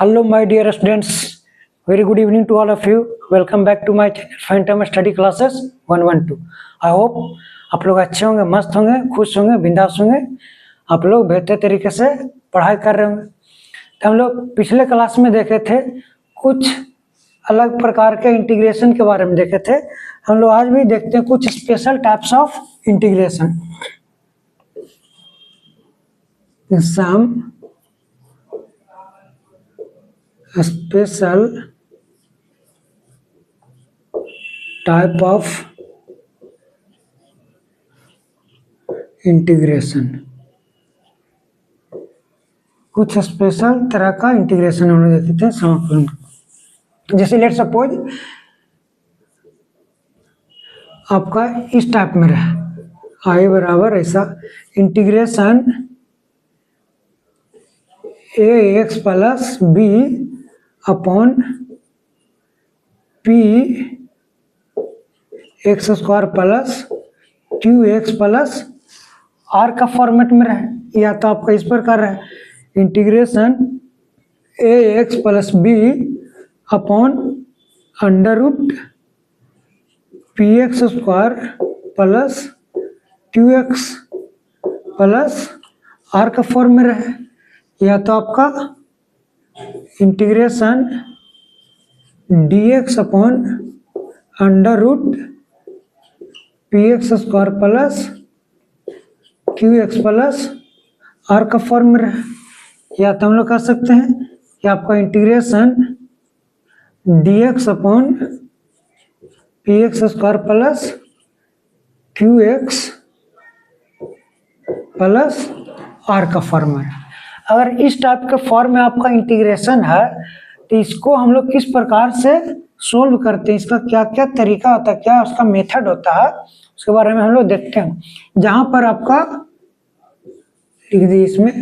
Hello, my dear students. Very good evening to all of you. Welcome back to my channel Phantom Study Classes 112. I hope आप लोग अच्छे होंगे, मस्त होंगे, खुश होंगे, बिंदास होंगे। आप लोग बेहतर तरीके से पढ़ाई कर रहे होंगे। तो हम लोग पिछले क्लास में देखे थे, कुछ अलग प्रकार के इंटीग्रेशन के बारे में देखे थे। हम लोग आज भी देखते हैं कुछ special types of integration. Some special type of integration, कुछ स्पेशल तरह का इंटीग्रेशन हम लोग देखते हैं समाकलन। जैसे लेट सपोज आपका इस टाइप में रहा आई बराबर ऐसा integration a x plus b upon p x square plus q x plus r का फॉर्मेट में रहे, या तो आपका इस प्रकार है integration a x plus b upon under root p x square plus q x plus r का फॉर्म में रहे, या तो आपका integration d x upon under root p x square plus q x plus r का form में रहे, या तो हम लोग कह सकते हैं कि आपका integration d x upon p x square plus q x plus r का फॉर्म है। अगर इस टाइप के फॉर्म में आपका इंटीग्रेशन है तो इसको हम लोग किस प्रकार से सोल्व करते हैं, इसका क्या क्या तरीका होता है, क्या उसका मेथड होता है, उसके बारे में हम लोग देखते हैं। जहां पर आपका लिख दिए इसमें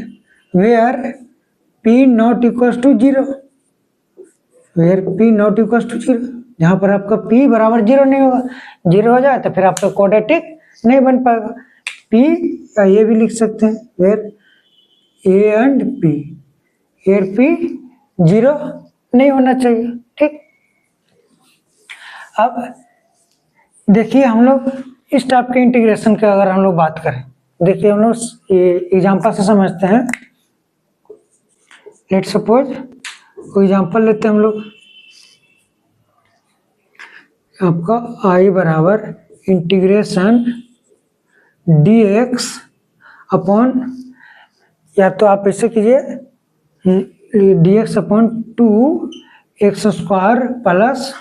where p not equal to zero, where p not equal to zero, जहां पर आपका पी बराबर जीरो नहीं होगा, जीरो हो जाए तो फिर आपका क्वाड्रेटिक नहीं बन पाएगा। पी या ये भी लिख सकते हैं where a and p, where p zero नहीं होना चाहिए। ठीक, अब देखिए हम लोग इस टाइप के इंटीग्रेशन की अगर हम लोग बात करें, देखिए हम लोग एग्जांपल से समझते हैं। लेट सपोज कोई एग्जांपल लेते हैं हम लोग, आपका आई बराबर इंटीग्रेशन डी एक्स अपॉन, या तो आप ऐसे कीजिए D x upon two x square plus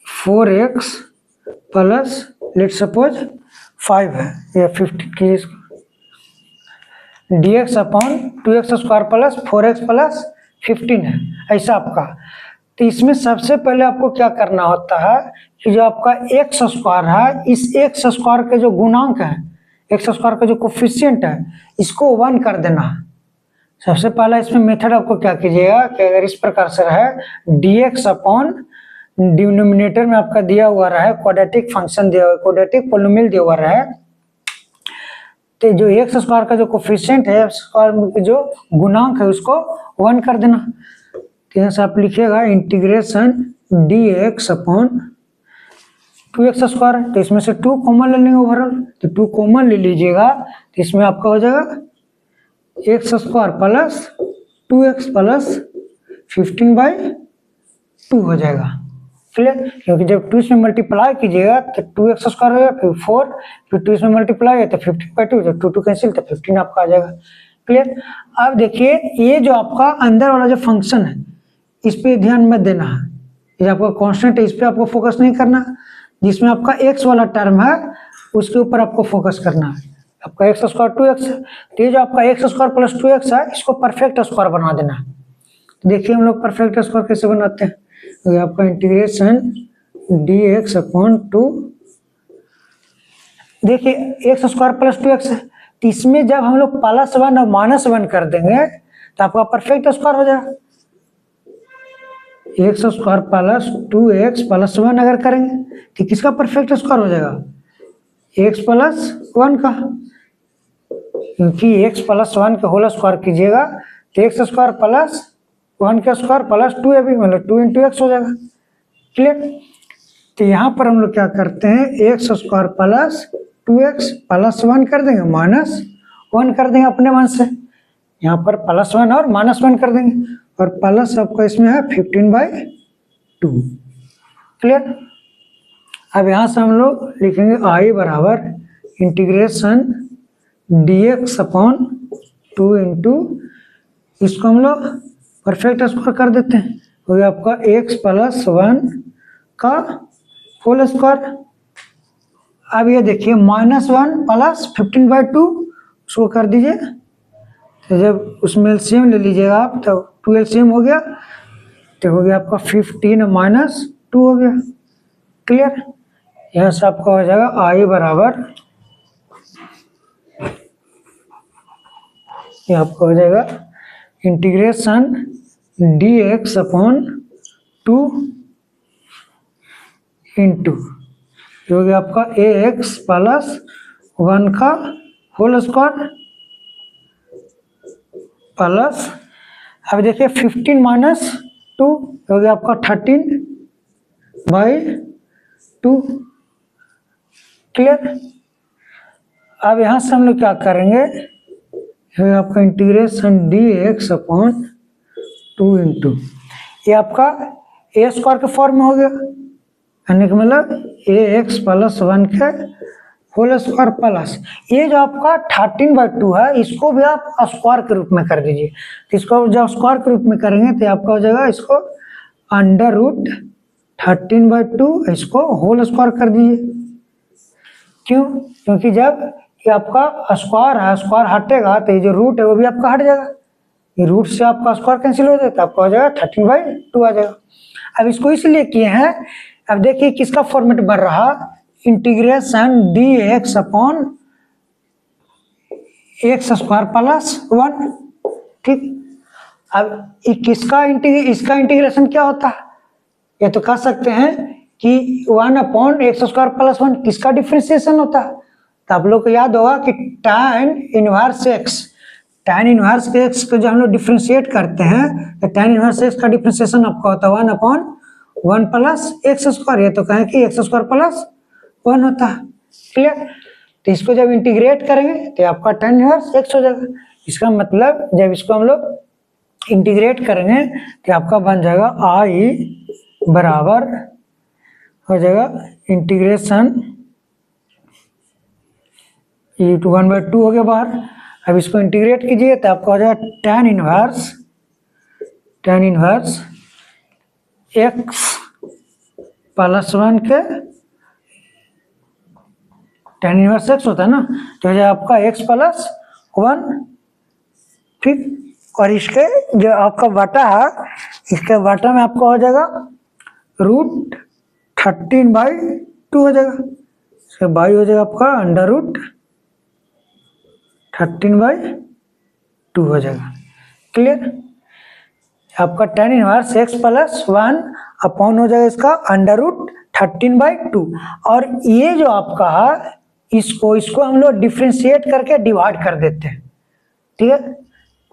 four x plus let suppose 5 है या 15 कीजिए इसको, D x upon two x square plus four x plus 15 है ऐसा आपका। तो इसमें सबसे पहले आपको क्या करना होता है कि जो आपका एक्स स्क्वायर है, इस एक्स स्क्वायर के जो गुणांक है, एक्स स्क्वायर का जो कोफिशिएंट है, इसको 1 कर देना है। सबसे पहला इसमें मेथड आपको क्या कीजिएगा कि अगर इस प्रकार से रहे डी एक्स अपॉन डिनोमिनेटर में आपका दिया हुआ रहे क्वाड्रेटिक फंक्शन दिया हुआ, क्वाड्रेटिक पोलिनोमियल दिया हुआ रहे, तो जो एक्स स्क्वायर का जो कोफिशिएंट है, एक्स स्क्वायर में जो गुणांक है उसको 1 कर देना। तो यहाँ से आप लिखिएगा integration d x upon two x square, तो इसमें से 2 कॉमन ले लेंगे ओवरऑल, तो 2 कॉमन ले लीजिएगा, तो इसमें आपका हो जाएगा x square plus 2x plus 15/2 हो जाएगा। क्लियर, क्योंकि जब 2 इसमें मल्टीप्लाई कीजिएगा तो 2x स्क्वायर हो जाएगा, फिर 4, फिर 2 इसमें मल्टीप्लाई है तो 15/2, जब 2 कैंसिल तो 15 आपका आ जाएगा। क्लियर, अब देखिए ये जो आपका अंदर वाला जो फंक्शन है इस पे ध्यान मत देना है, ये आपका कांस्टेंट है, इस पे आपको फोकस नहीं करना। जिसमें आपका x वाला टर्म है उसके ऊपर आपको फोकस करना है। आपका एक्स स्क्वायर 2x है, तो ये जो आपका एक्स स्क्वायर प्लस 2x है इसको परफेक्ट स्क्वायर बना देना है। तो देखिए हम लोग परफेक्ट स्क्वायर कैसे बनाते हैं, तो आपका integration d x upon two, देखिए एक्स स्क्वायर प्लस 2x है, तो इसमें जब हम लोग +1 और -1 कर देंगे तो आपका परफेक्ट स्क्वायर हो जाएगा। X square plus 2x plus 1 अगर करेंगे तो किसका परफेक्ट स्क्वायर हो जाएगा, x प्लस 1 का, क्योंकि x प्लस 1 का होल स्क्वायर कीजिएगा तो एक्स स्क्वायर प्लस 1 का स्क्वायर प्लस 2ab मतलब 2 इंटू एक्स हो जाएगा। क्लियर। तो यहाँ पर हम लोग क्या करते हैं, x square plus 2x plus 1 कर देंगे माइनस 1 कर देंगे अपने मन से, यहाँ पर प्लस 1 और माइनस 1 कर देंगे और प्लस आपका इसमें है 15/2। क्लियर। अब यहाँ से हम लोग लिखेंगे i बराबर इंटीग्रेशन dx अपॉन 2 इंटू, इसको हम लोग परफेक्ट स्क्वायर कर देते हैं, हो गया आपका x प्लस 1 का होल स्क्वायर। अब ये देखिए -1 प्लस 15/2 उसको कर दीजिए, तो जब उसमें एलसीएम ले लीजिएगा आप तो 2 एलसीएम हो गया, तो हो गया आपका 15 माइनस 2 हो गया। क्लियर। यहाँ से आपका हो जाएगा i बराबर, ये आपका हो जाएगा इंटीग्रेशन dx अपॉन 2 इंटू, ये हो गया आपका ax प्लस 1 का होल स्क्वायर प्लस, अब देखिए 15 माइनस 2 हो गया आपका 13/2। क्लियर। अब यहाँ से हम लोग क्या करेंगे, ये आपका इंटीग्रेशन dx अपॉन 2 इंटू, ये आपका ए स्क्वायर के फॉर्म में हो गया, यानी कि मतलब ax प्लस 1 के होल स्क्वायर प्लस ये जो आपका 13/2 है, इसको भी आप स्क्वायर के रूप में कर दीजिए। तो इसको जब स्क्वायर के रूप में करेंगे तो आपका हो जाएगा, इसको अंडर रूट 13/2 इसको होल स्क्वायर कर दीजिए। क्यों? क्योंकि जब ये आपका स्क्वायर है, स्क्वायर हटेगा तो ये जो रूट है वो भी आपका हट जाएगा, ये रूट से आपका स्क्वायर कैंसिल हो जाता है, आपका हो जाएगा 13/2 आ जाएगा। अब इसको इसलिए किए हैं, अब देखिए किसका फॉर्मेट बन रहा, integration dx upon x square plus 1। ठीक। अब इसका इंटीग्रेशन क्या होता है, ये तो कह सकते हैं कि 1 अपॉन एक्स स्क्वायर प्लस 1 किसका डिफ्रेंसिएशन होता है, तो आप लोग को याद होगा कि tan इनवर्स x को जब हम लोग डिफ्रेंशिएट करते हैं तो tan इनवर्स x का डिफ्रेंशिएशन आपका होता है 1 अपॉन 1 प्लस एक्स स्क्वायर, ये तो कहें कि एक्स स्क्वायर प्लस 1 होता है। क्लियर। तो इसको जब इंटीग्रेट करेंगे तो आपका tan इनवर्स x हो जाएगा। इसका मतलब जब इसको हम लोग इंटीग्रेट करेंगे तो आपका बन जाएगा i बराबर हो जाएगा इंटीग्रेशन, ये 1/2 हो गया बाहर। अब इसको इंटीग्रेट कीजिए तो आपका हो जाएगा tan इनवर्स x प्लस 1 के tan इनवर्स x होता है ना, तो हो जाएगा आपका x प्लस 1। ठीक। और इसके जो आपका बटा है, इसके बटा में आपका हो जाएगा रूट 13/2 हो जाएगा, इसका बाई हो जाएगा आपका अंडर रूट 13/2 हो जाएगा। क्लियर। आपका tan inverse x plus 1 upon हो जाएगा इसका अंडर रूट 13/2, और ये जो आपका है इसको हम लोग डिफ्रेंशिएट करके डिवाइड कर देते हैं। ठीक है।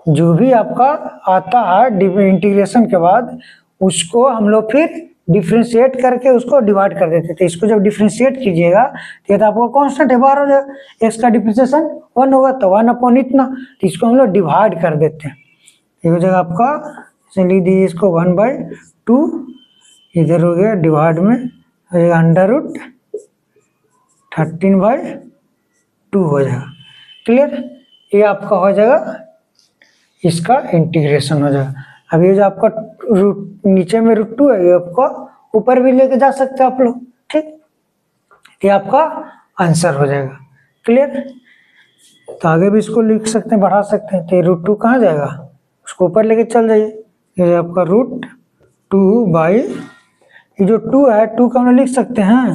जो भी आपका आता है इंटीग्रेशन के बाद उसको हम लोग फिर डिफ्रेंशिएट करके उसको डिवाइड कर देते थे। इसको जब डिफ्रेंशिएट कीजिएगा तो ये तो आपको कांस्टेंट है, बाहर हो जाएगा, एक्स का डिफ्रेंशिएशन 1 होगा तो 1 अपॉन इतना, तो इसको हम लोग डिवाइड कर देते हैं। ये हो जाएगा आपका, लिख दीजिए इसको 1/2, इधर हो गया डिवाइड में हो जाएगा अंडर रूट 13/2 हो जाएगा। क्लियर। ये आपका हो जाएगा, इसका इंटीग्रेशन हो जाएगा। अब ये जो आपका रूट नीचे में √2 है, ये आपको ऊपर भी लेके जा सकते हैं आप लोग। ठीक। ये आपका आंसर हो जाएगा। क्लियर। तो आगे भी इसको लिख सकते हैं, बढ़ा सकते हैं। तो ये √2 कहाँ जाएगा, उसको ऊपर लेके चल जाइए, ये आपका √2 बाई ये जो 2 है 2 का हम लोग लिख सकते हैं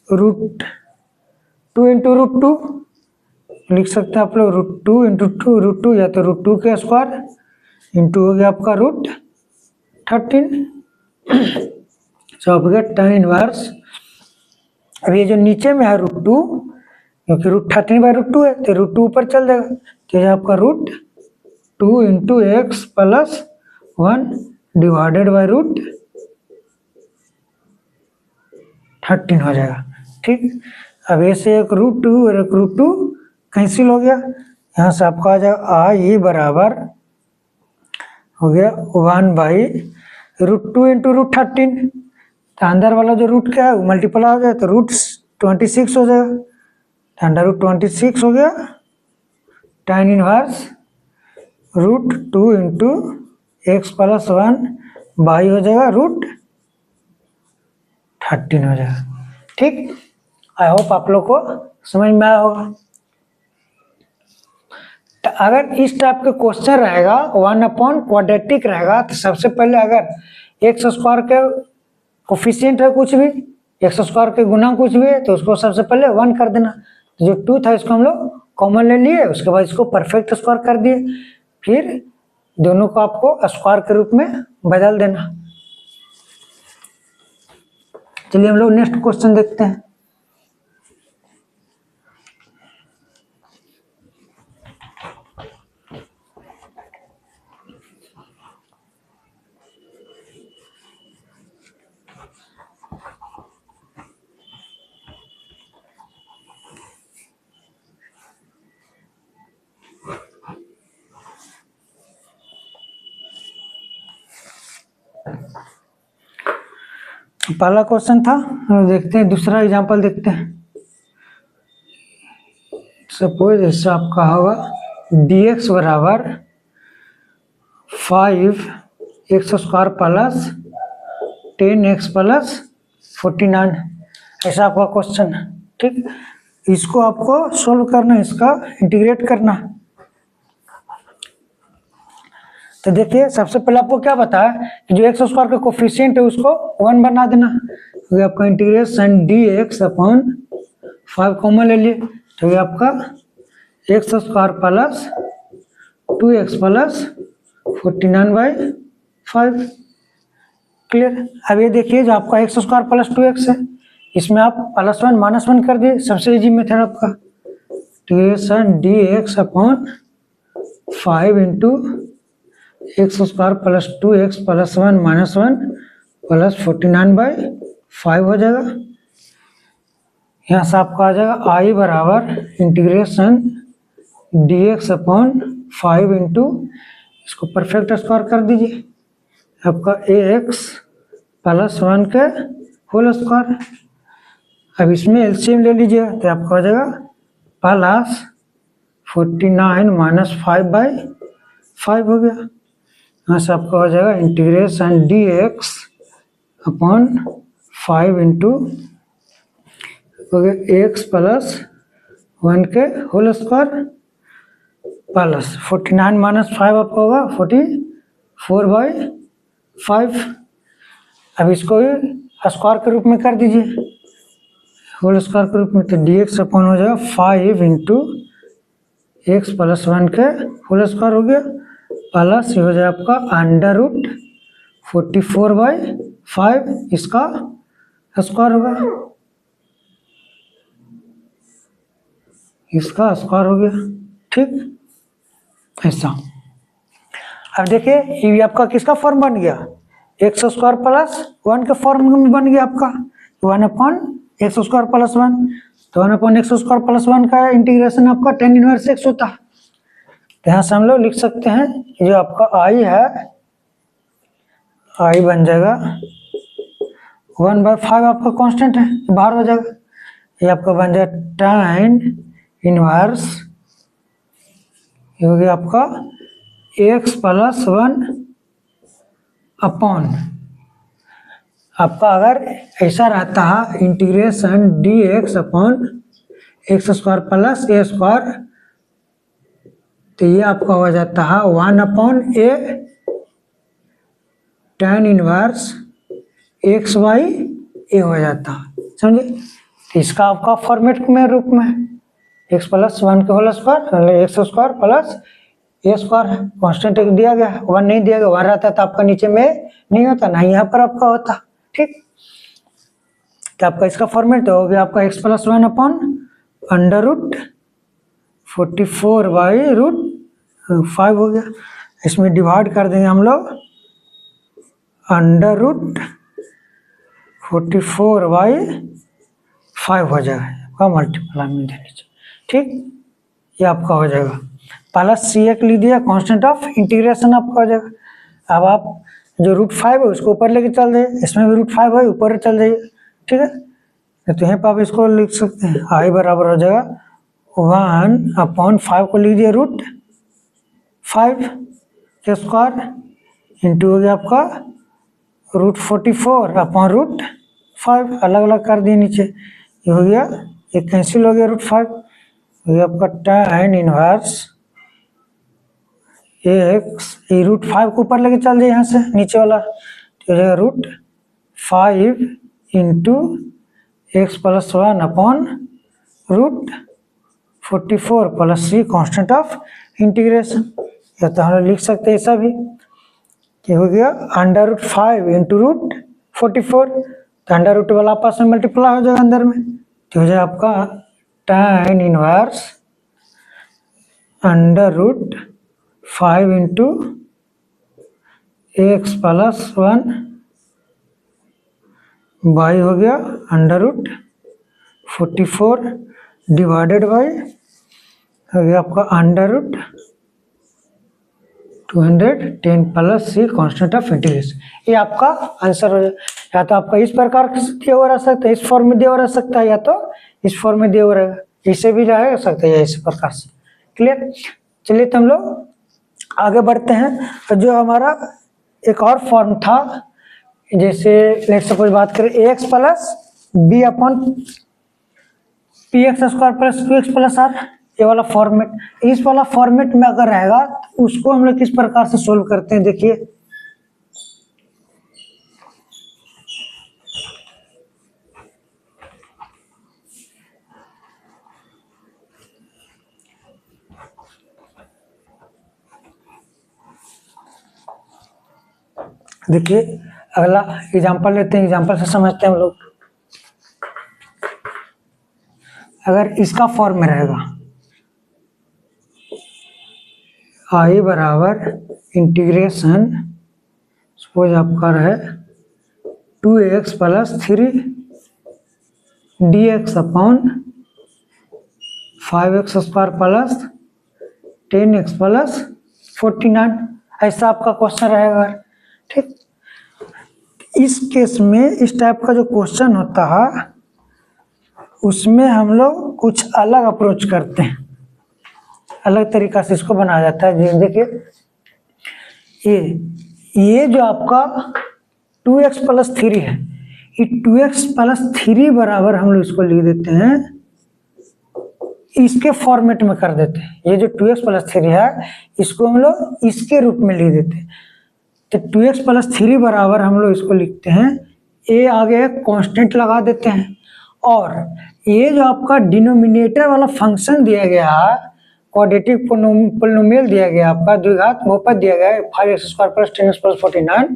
√2 इंटू √2 लिख सकते हैं आप लोग, √2 इंटू √2 या तो √2 के स्क्वायर इंटू हो गया आपका √13। हो गया tan इनवर्स। अब ये जो नीचे में है √2, क्योंकि √13/√2 है तो √2 ऊपर चल जाएगा, तो ये आपका 2 into x plus 1 divided by root 13 हो जाएगा। ठीक, अब ऐसे एक रूट 2 और एक रूट 2 कैंसिल हो गया, यहाँ से आपका आ जाएगा आई बराबर हो गया 1 बाई रूट 2 इंटू रूट 13, तो अंदर वाला जो रूट क्या है वो मल्टीप्लाई हो जाए तो रूट 26 हो जाएगा, तो अंडर रूट 26 हो गया, tan inverse root 2 into x plus 1 by हो जाएगा रूट 13 हो जाएगा। ठीक, आई होप आप लोग को समझ में आया होगा। तो अगर इस टाइप के क्वेश्चन रहेगा 1 क्वाड्रेटिक रहेगा तो सबसे पहले अगर एक्स स्क्वायर के कोफिशिएंट है कुछ भी, एक्स स्क्वायर के गुना कुछ भी है तो उसको सबसे पहले 1 कर देना, तो जो 2 था इसको हम लोग कॉमन ले लिए, उसके बाद इसको परफेक्ट स्क्वायर कर दिए, फिर दोनों को आपको स्क्वायर के रूप में बदल देना। चलिए हम लोग नेक्स्ट क्वेश्चन देखते हैं। पहला क्वेश्चन था, देखते हैं दूसरा एग्जांपल देखते हैं। सपोज इससे आपका होगा dx बराबर 5x square plus 10x plus 49, ऐसा आपका क्वेश्चन है। ठीक, इसको आपको सोल्व करना, इसका इंटीग्रेट करना। तो देखिए सबसे पहले आपको क्या बताया कि जो एक्स स्क्वायर का कोफिशिएंट है उसको 1 बना देना, तो ये आपका इंटीग्रेशन dx अपॉन 5 कॉमन ले लिए, तो ये आपका x square plus 2x plus 49 by 5। Clear. अब ये देखिए जो आपका एक्स स्क्वायर प्लस 2x है, इसमें आप प्लस 1 माइनस 1 कर दिए, सबसे इजी मेथड आपका integration dx upon 5 into x square plus 2x plus 1 minus 1 plus 49 by 5 हो जाएगा। यहाँ से आपका आ जाएगा आई बराबर इंटीग्रेशन dx अपॉन 5 इंटू, इसको परफेक्ट स्क्वायर कर दीजिए, आपका ax प्लस 1 के होल स्क्वायर। अब इसमें एलसीएम ले लीजिए तो आपका हो जाएगा प्लस 49 माइनस 5 बाई 5 हो गया। यहाँ से आपका हो जाएगा इंटीग्रेशन dx अपॉन 5 इंटू हो गया एक्स प्लस 1 के होल स्क्वायर प्लस 49 माइनस 5 आपका होगा 44 बाई 5। अब इसको स्क्वायर के रूप में कर दीजिए, होल स्क्वायर के रूप में, तो dx अपॉन हो जाएगा 5 इंटू एक्स प्लस 1 के होल स्क्वायर हो गया प्लस ये हो जाए आपका अंडर रूट 44 बाई 5, इसका स्क्वायर होगा, इसका स्क्वायर हो गया। ठीक, ऐसा। अब देखिए ये आपका किसका फॉर्म बन गया, एक्स स्क्वायर प्लस 1 के फॉर्म में बन गया आपका 1 अपॉन एक्स स्क्वायर प्लस 1, तो 1 अपॉन एक्स स्क्वायर प्लस 1 का इंटीग्रेशन आपका tan इनवर्स x होता है। तो यहाँ से हम लोग लिख सकते हैं कि जो आपका आई है, आई बन जाएगा 1/5 आपका कांस्टेंट है, बाहर हो जाएगा, ये आपका बन जाएगा tan इनवर्स, ये हो गया आपका x प्लस 1 अपॉन, आपका अगर ऐसा रहता है integration dx upon x square plus a square, तो ये आपका हो जाता है 1 upon a tan inverse x by a हो जाता है, समझे। तो इसका आपका फॉर्मेट में रूप में एक्स प्लस 1 के whole square, x square plus a square, constant दिया गया, 1 नहीं दिया गया, 1 रहता तो आपका नीचे में नहीं होता, ना यहाँ पर आपका होता। ठीक, तो आपका इसका फॉर्मेट हो गया आपका x plus 1 upon under root 44 by root 5 हो गया। इसमें डिवाइड कर देंगे हम लोग √44/5 हो जाएगा, आपका मल्टीप्लाई में देने चाहिए। ठीक, ये आपका हो जाएगा। प्लस सी एक लिख दिया, कांस्टेंट ऑफ इंटीग्रेशन आपका हो जाएगा। अब आप जो √5 है उसको ऊपर लेके चल जाइए, इसमें भी √5 है ऊपर चल जाइए। ठीक है, तो यहाँ पर आप इसको लिख सकते हैं, आई बराबर हो जाएगा 1/5 को लिख दिया √5 के स्क्वायर इंटू हो गया आपका √44/5, अलग अलग कर दिए नीचे, ये हो गया, ये कैंसिल हो गया √5, हो गया आपका tan इनवर्स x, ये √5 को ऊपर लेके चल जाए यहाँ से नीचे वाला, तो हो जाएगा √5 into x + 1/√44 plus c constant of integration. या तो हम लोग लिख सकते हैं ऐसा भी कि हो गया √5 इंटू √44, तो अंडर वाला आपस में मल्टीप्लाई हो जाएगा अंदर में, तो हो जाएगा आपका tan inverse √5 into x + 1 by हो गया √44 डिवाइडेड बाई हो गया आपका √210 plus c constant of integration. ये आपका आंसर हो जाए। या तो आपका इस प्रकार दिया हुआ रह सकता है, इस फॉर्म में दिया हुआ रह सकता है, या तो इस फॉर्म में दिया हुआ रहेगा, इसे भी रह सकता है या इस प्रकार से। क्लियर, चलिए तो हम लोग आगे बढ़ते हैं। तो जो हमारा एक और फॉर्म था, जैसे लेट्स सपोज बात करें ax + b/px² + 2x + r, ये वाला फॉर्मेट, इस वाला फॉर्मेट में अगर रहेगा तो उसको हम लोग किस प्रकार से सोल्व करते हैं, देखिए। देखिए अगला एग्जांपल लेते हैं, एग्जांपल से समझते हैं हम लोग। अगर इसका फॉर्म में रहेगा आई बराबर इंटीग्रेशन, सपोज आपका रहे 2x + 3 dx upon 5x² + 10x + 49, ऐसा आपका क्वेश्चन रहेगा। ठीक, इस केस में इस टाइप का जो क्वेश्चन होता है उसमें हम लोग कुछ अलग अप्रोच करते हैं, अलग तरीका से इसको बनाया जाता है। देखिए ये जो आपका 2x + 3 है, ये 2x + 3 बराबर हम लोग इसको लिख देते हैं, इसके फॉर्मेट में कर देते हैं। ये जो 2x + 3 है इसको हम लोग इसके रूप में लिख देते हैं। तो 2x + 3 बराबर हम लोग इसको लिखते हैं, ए आगे कांस्टेंट लगा देते हैं, और ये जो आपका डिनोमिनेटर वाला फंक्शन दिया गया है, क्वाड्रेटिक पोलिनोमियल दिया गया, आपका द्विघात बहुपद दिया गया है 5x² + 10x + 49,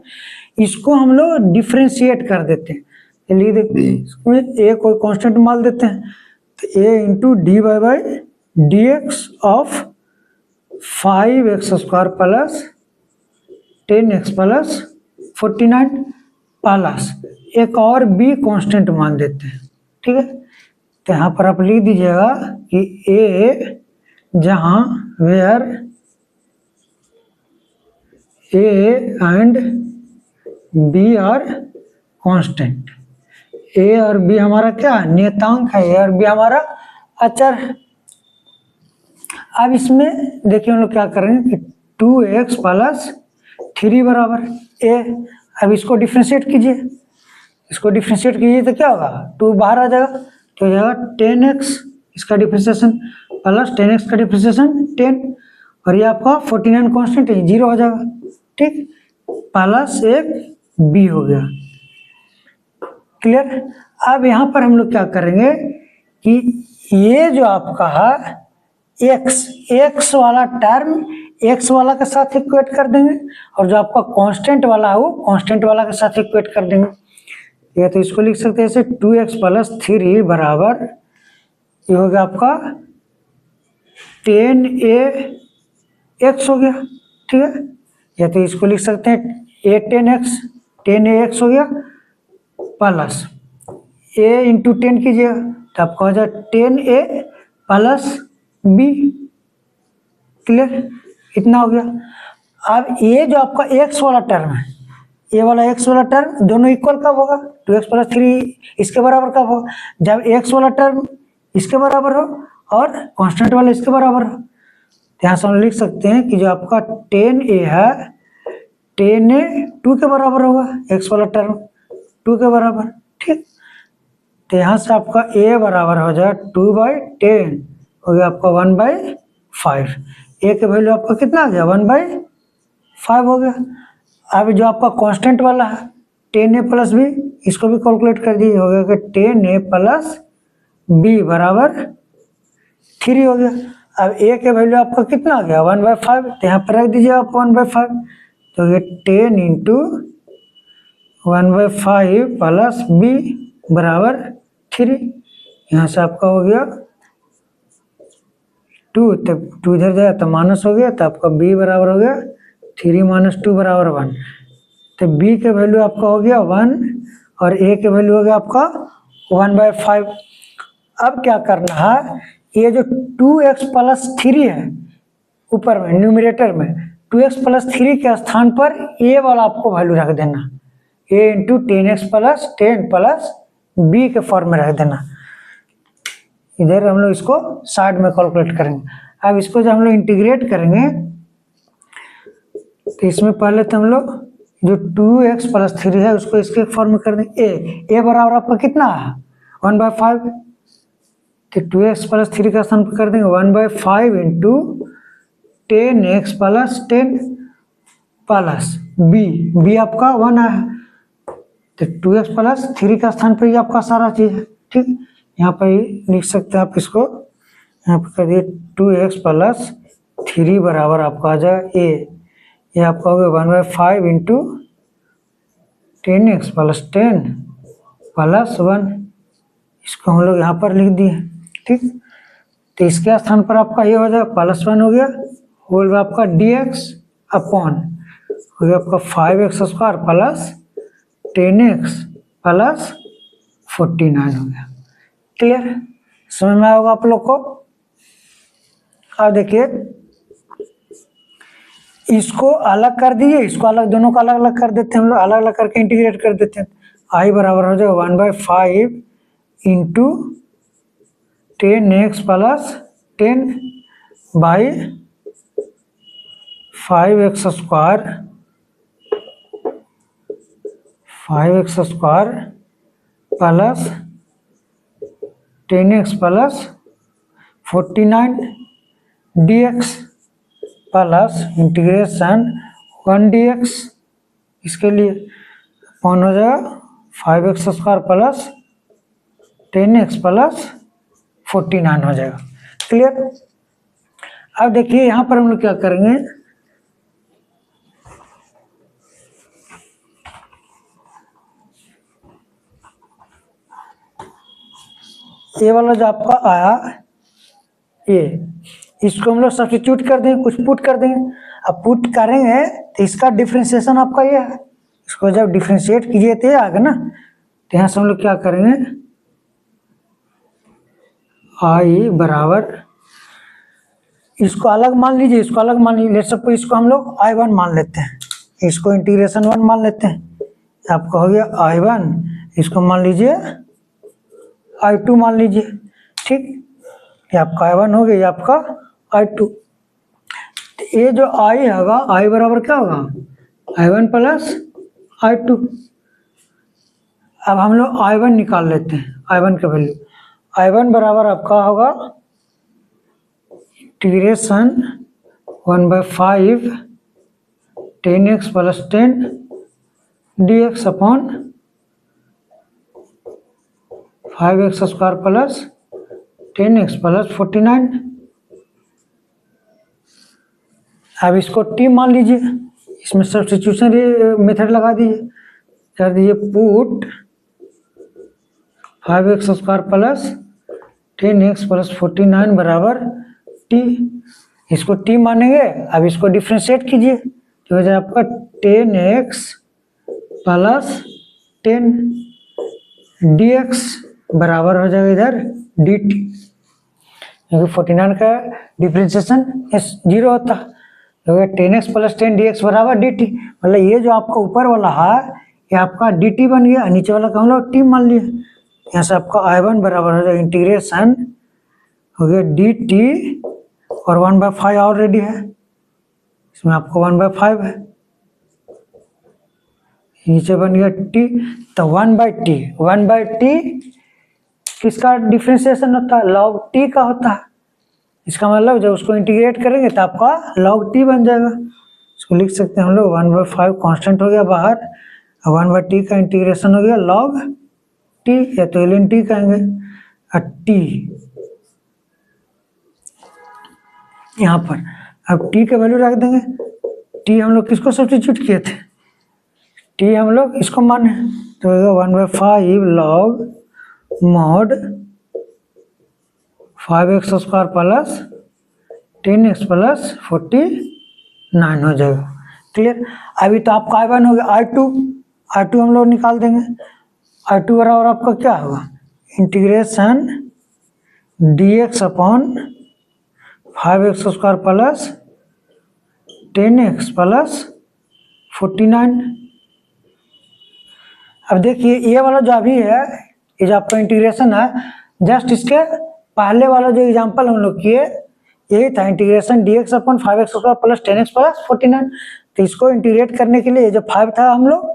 इसको हम लोग डिफ्रेंशिएट कर देते हैं, लिख देते हैं इसमें ए कोई कांस्टेंट मान देते हैं, तो a into dy/dx of 5x² + 10x + 49 plus एक और b कांस्टेंट मान देते हैं। ठीक है, तो यहाँ पर आप लिख दीजिएगा कि a जहाँ where a and b are constant, a और b हमारा क्या नियतांक है, a और b हमारा अचर है। अब इसमें देखिए हम लोग क्या करेंगे कि 2x + 3 बराबर a, अब इसको डिफ्रेंशिएट कीजिए, इसको डिफ्रेंशिएट कीजिए तो क्या होगा, 2 बाहर आ जाएगा, तो हो जाएगा 10x इसका डिफ्रेंशिएशन प्लस 10x का डिफ्रेंशिएशन 10, और ये आपका 49 कांस्टेंट है, 0 हो जाएगा। ठीक, प्लस एक b हो गया। क्लियर, अब यहाँ पर हम लोग क्या करेंगे कि ये जो आपका है x वाला टर्म x वाला के साथ इक्वेट कर देंगे, और जो आपका कांस्टेंट वाला है वो कांस्टेंट वाला के साथ इक्वेट कर देंगे। ये तो इसको लिख सकते हैं ऐसे 2x + 3 बराबर ये हो गया आपका 10a एक्स हो गया, ठीक है। या तो इसको लिख सकते हैं ए 10x, 10ax हो गया प्लस a इंटू 10 कीजिएगा तो आपका हो जाए 10a प्लस b। क्लियर, इतना हो गया। अब ये जो आपका x वाला टर्म है, ये वाला x वाला टर्म दोनों इक्वल कब होगा, 2x प्लस 3 इसके बराबर कब होगा, जब x वाला टर्म इसके बराबर हो और कांस्टेंट वाला इसके बराबर हो। यहाँ से हम लिख सकते हैं कि जो आपका 10a है 10a 2 के बराबर होगा, x वाला टर्म 2 के बराबर, ठीक। तो यहाँ से आपका a बराबर हो जाए 2/10 हो गया आपका 1/5। a के वैल्यू आपका कितना आ गया 1/5 हो गया। अब जो आपका कांस्टेंट वाला है 10a प्लस b, इसको भी कैलकुलेट कर दिए, हो गया कि 10a प्लस b बराबर 3 हो गया। अब a के वैल्यू आपका कितना आ गया 1/5, तो यहाँ पर रख दीजिए आप 1/5, तो ये 10 इंटू 1/5 प्लस b बराबर 3। यहाँ से आपका हो गया 2, तब 2 इधर जाए तो माइनस हो गया, तो आपका b बराबर हो गया 3 माइनस 2 बराबर 1। तो b के वैल्यू आपका हो गया 1 और a के वैल्यू हो गया आपका 1/5। अब क्या करना है, ये जो 2x प्लस 3 है ऊपर में न्यूमरेटर में, 2x प्लस 3 के स्थान पर a वाला आपको वैल्यू रख देना, a into 10x plus 10 plus b के फॉर्म में रख देना। इधर हम लोग इसको साइड में कैलकुलेट करेंगे। अब इसको जब हम लोग इंटीग्रेट करेंगे तो इसमें पहले तो हम लोग जो 2x प्लस 3 है उसको इसके फॉर्म में कर देंगे, a बराबर आपका कितना है 1/5, तो 2x प्लस 3 का स्थान पर कर देंगे 1/5 into 10x plus 10 plus b आपका 1 है, तो 2x प्लस 3 का स्थान पर ही आपका सारा चीज है, ठीक। यहाँ पर लिख सकते हैं आप इसको, यहाँ पर कर दिए 2x प्लस 3 बराबर आपका आ जाए a, ये आपका हो गया 1/5 इंटू 10x प्लस 10 प्लस 1, इसको हम लोग यहाँ पर लिख दिए, ठीक। तो इसके स्थान पर आपका ये हो जाए प्लस 1 हो गया, होगा आपका dx अपॉन हो गया आपका 5x square plus 10x plus 49 हो गया। क्लियर, समझ में आएगा आप लोग को। अब देखिए इसको अलग कर दिए, इसको अलग, दोनों को अलग अलग कर देते हैं हम लोग, अलग अलग करके इंटीग्रेट कर देते हैं। i बराबर हो जाएगा 1/5 into 10x plus 10 by 5x square plus 10x plus 49 dx plus integration 1 dx, इसके लिए कौन हो जाएगा 5x square plus 10x plus 49 हो जाएगा। क्लियर। अब देखिए यहाँ पर हम लोग क्या करेंगे, ये वाला जो आपका आया ये, इसको हम लोग सब्स्टिट्यूट कर देंगे, कुछ पुट कर देंगे। अब पुट करेंगे तो इसका डिफ्रेंशिएशन आपका ये है, इसको जब डिफ्रेंशिएट कीजिए तो ये आएगा ना। तो यहाँ से हम लोग क्या करेंगे, i बराबर, इसको अलग मान लीजिए, इसको अलग मान लीजिए, लेट्स सपोज इसको हम लोग i1 मान लेते हैं, इसको इंटीग्रेशन 1 मान लेते हैं, आपका हो गया i1, इसको मान लीजिए i2 मान लीजिए, ठीक। ये आपका i1 हो गया, ये आपका i2। तो ये जो i होगा, i बराबर क्या होगा i1 प्लस i2। अब हम लोग i1 निकाल लेते हैं, i1 का वैल्यू, i1 बराबर आपका होगा integration 1/5 10x plus 10 dx upon 5x square plus 10x plus 49। अब इसको t मान लीजिए, इसमें सब्स्टिट्यूशन मेथड लगा दीजिए, कर दीजिए put 5x square plus 10x plus 49 बराबर t। इसको t मानेंगे। अब इसको डिफ्रेंशिएट कीजिए तो हो जाएगा आपका 10x प्लस 10 dx बराबर हो जाएगा इधर dt, क्योंकि 49 का डिफ्रेंशिएशन 0 होता है, 10x प्लस 10 dx बराबर dt। मतलब ये जो आपका ऊपर वाला है ये आपका dt बन गया, नीचे वाला का हम लोग t मान लिया। यहाँ से आपका I1 बराबर हो जाएगा इंटीग्रेशन हो गया dt और 1/5 ऑलरेडी है, इसमें आपको 1/5 है, नीचे बन गया t। तो 1/t किसका डिफ्रेंशिएशन होता है? log t का होता है। इसका मतलब जब उसको इंटीग्रेट करेंगे तो आपका log t बन जाएगा। इसको लिख सकते हैं हम लोग 1/5 कांस्टेंट हो गया बाहर, 1/t का इंटीग्रेशन हो गया log t या तो ln t कहेंगे। t यहाँ पर अब t का वैल्यू रख देंगे। t हम लोग किसको सब्स्टिट्यूट किए थे? t हम लोग इसको माने तो 1/5 log mod 5x square plus 10x plus 49 हो जाएगा। क्लियर? अभी तो आपका I1 हो गया, I2 हम लोग निकाल देंगे। I2 बराबर आपका क्या होगा? Integration dx upon 5x square plus 10x plus 49। अब देखिए ये वाला जो अभी है, ये जो आपका इंटीग्रेशन है, जस्ट इसके पहले वाला जो एग्जांपल हम लोग किए यही था, integration dx upon 5x square plus 10x plus 49। तो इसको इंटीग्रेट करने के लिए जो 5 था हम लोग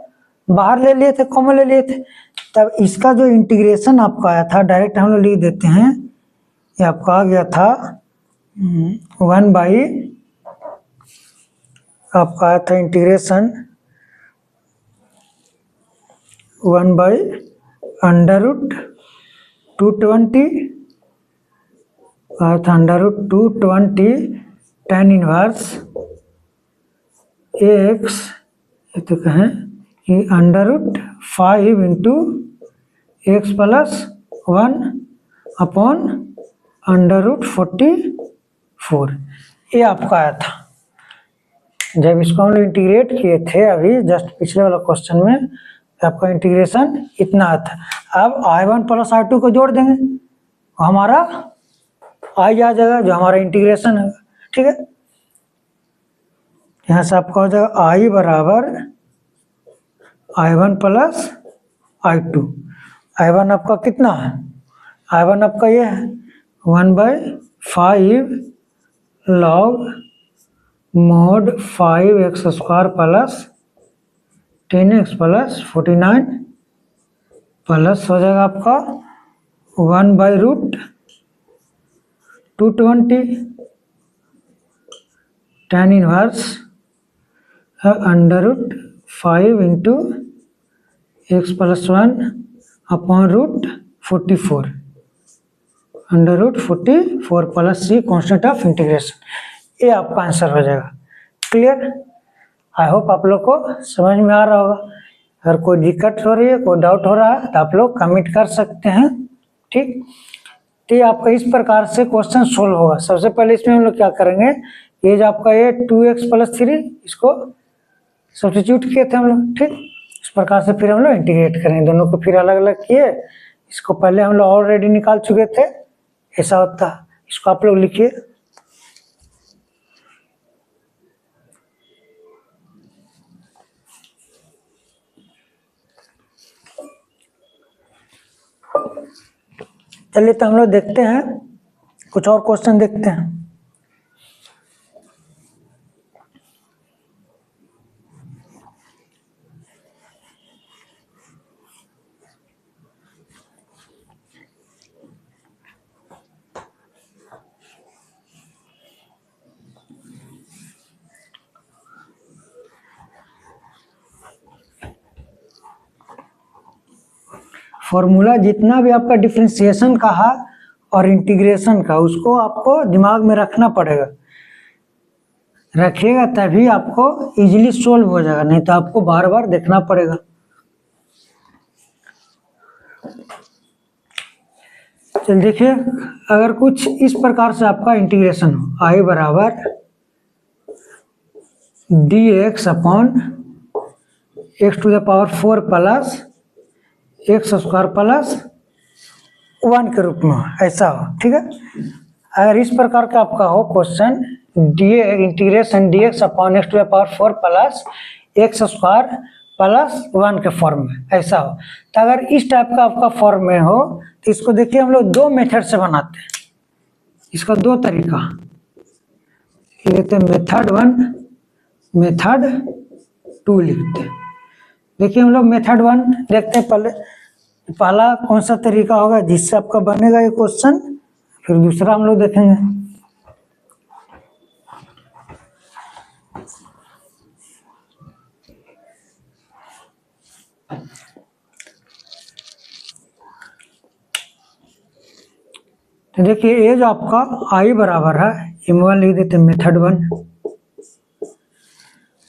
बाहर ले लिए थे, कॉमन ले लिए थे। तब इसका जो इंटीग्रेशन आपका आया था डायरेक्ट हम लोग लिख देते हैं, ये आपका आ गया था 1 बाई आपका आया था इंटीग्रेशन 1 बाई अंडर रूट 220 आया था, under root 220 tan inverse x, ये तो कहें कि under root 5 into x plus 1 upon under root 44, ये आपका आया था। जब इसको हम लोग इंटीग्रेट किए थे अभी जस्ट पिछले वाला क्वेश्चन में, तो आपका इंटीग्रेशन इतना आया था। अब I1 प्लस I2 को जोड़ देंगे, हमारा I आ जाएगा जो हमारा इंटीग्रेशन है। ठीक है, यहाँ से आपका हो जाएगा I बराबर I1 प्लस I2। I1 आपका कितना है? I1 आपका ये है 1/5 log mod 5x square plus 10x plus 49 plus हो जाएगा आपका 1 by root 220 tan inverse under root 5 into x plus 1 upon root 44 under root 44 plus c constant of integration. ये आपका आंसर हो जाएगा। क्लियर? आई होप आप लोग को समझ में आ रहा होगा। अगर कोई दिक्कत हो रही है, कोई डाउट हो रहा है तो आप लोग कमेंट कर सकते हैं। ठीक, तो ये आपका इस प्रकार से क्वेश्चन सोल्व होगा। सबसे पहले इसमें हम लोग क्या करेंगे, ये जो आपका ये 2x प्लस 3 इसको सब्स्टिट्यूट किए थे हम लोग। ठीक, इस प्रकार से फिर हम लोग इंटीग्रेट करेंगे, दोनों को फिर अलग अलग किए। इसको पहले हम लोग ऑलरेडी निकाल चुके थे, ऐसा होता है। इसको आप लोग लिखिए, चलिए तो हम लोग देखते हैं, कुछ और क्वेश्चन देखते हैं। फॉर्मूला जितना भी आपका डिफरेंशिएशन का है और इंटीग्रेशन का, उसको आपको दिमाग में रखना पड़ेगा। रखिएगा तभी आपको इजीली सोल्व हो जाएगा, नहीं तो आपको बार बार देखना पड़ेगा। चल देखिए, अगर कुछ इस प्रकार से आपका इंटीग्रेशन हो, आई बराबर d x upon x to the power 4 plus x square plus 1 के रूप में हो, ऐसा हो, ठीक है। अगर इस प्रकार का आपका हो question, d integration d x upon x to the power 4 plus x square plus 1 के फॉर्म में, ऐसा हो, तो अगर इस टाइप का आपका फॉर्म में हो तो इसको देखिए हम लोग दो मेथड से बनाते हैं, इसका दो तरीका लेते हैं, मेथड 1 मेथड 2 लिखते हैं। देखिए हम लोग मेथड 1 देखते हैं, पहला कौन सा तरीका होगा जिससे आपका बनेगा ये क्वेश्चन, फिर दूसरा हम लोग देखेंगे। तो देखिए ये जो आपका आई बराबर है, m1 लिख देते हैं मेथड 1,